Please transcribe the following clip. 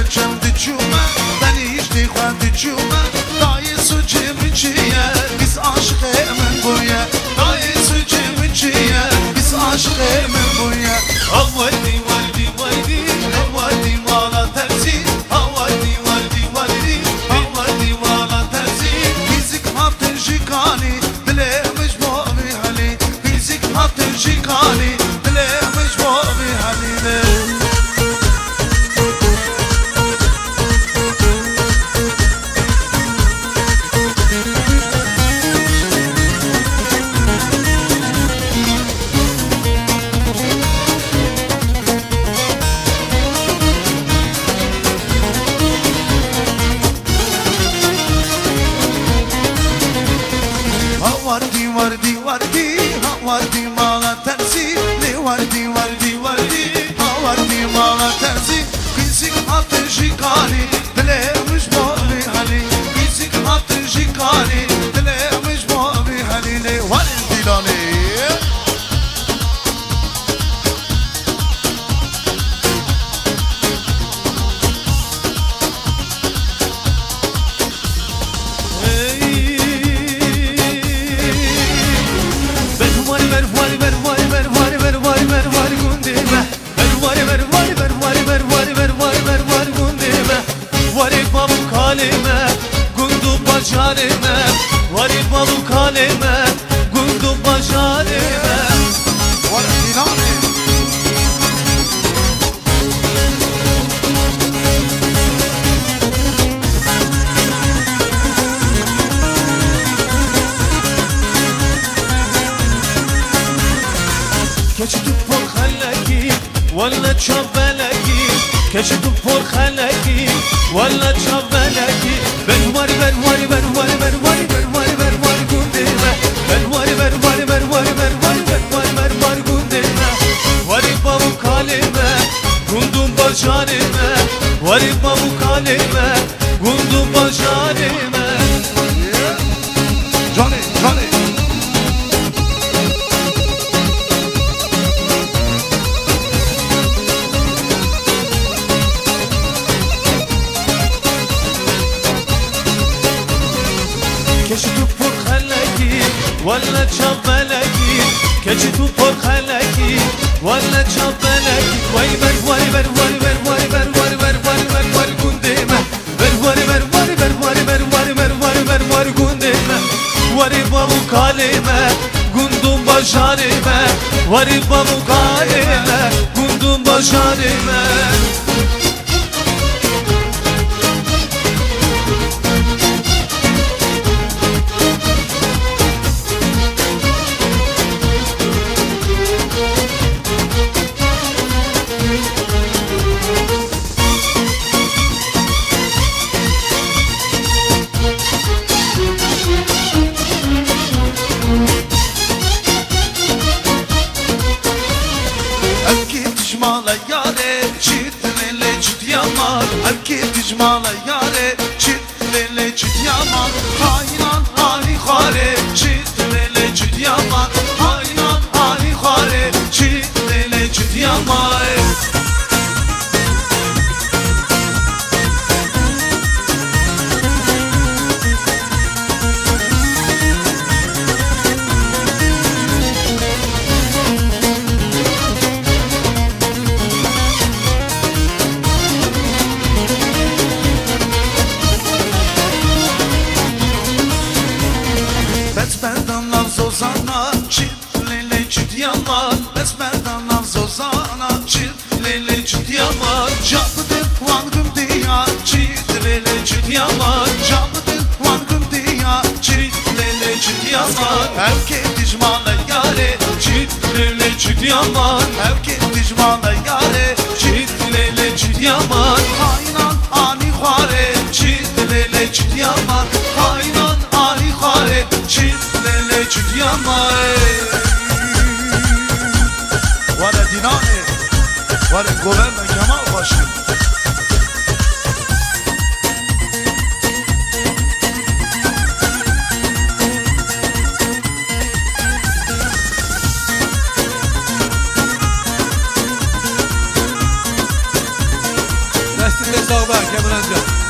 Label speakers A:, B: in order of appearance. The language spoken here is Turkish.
A: چند چومه بنی هیچ دیخوان چومه دای سوچم چیه biz aşık من بویه دای سوچم چیه biz aşık من بویه
B: Havadi valdi valdi havadi mala tersi havadi valdi valdi havadi mala tersi
A: fizik hatır jikani dilemiş bu bir hali fizik hatır jikani dilemiş bu bir haline Vardi vardi vardi ha vardi mala tersi ne vardi vardi vardi ha vardi mala tersi fizik hatır jikani dilemiş bu bir hali fizik hatır jikani dilemiş bu bir haline var dilane
B: Varip babu kaleme gundu bacarime
A: var dilane
B: كشت فوق خلكي ولا تشبلكي كشت فوق خلكي ولا تشبلكي بالوري بالوري بالوري بالوري بالوري بالوري قدامه بالوري بالوري بالوري بالوري بالوري بالوري قدامه وري بابو كلمه قندم بجارمه وري بابو كلمه قندم بجارمه
A: Johnny Johnny
B: كشت فوق خلكي ولا تشبلكي كشت فوق خلكي ولا تشبلكي وي بر وي بر وي بر وي بر وي بر وي بر وي قدامه بر وي بر وي بر وي بر وي بر وي بر وي قدامه وري بابو كلمه قندم بجارمه وري بابو كلمه قندم بجارمه
A: Tijmala yare çit lele çit yaman Erke tijmala yare çit lele çit yaman Hayran hani khare çit lele çit yaman Hayran hani khare çit lele çit yaman Besmerdan zozana çit lele çit yaman Besmerdan zozana çit lele çit yaman Cabıdır vangım diya çit lele çit yaman Cabıdır vangım diya çit lele çit yaman Erke tijmala yare çit lele çit yaman Erke tijmala yare çit lele çit yaman Hayran ani khare çit lele çit yaman Hayran ani khare çit lele çit yaman Vale dinane Vale governo Kemal Başkan
C: Sağda Kemal amca.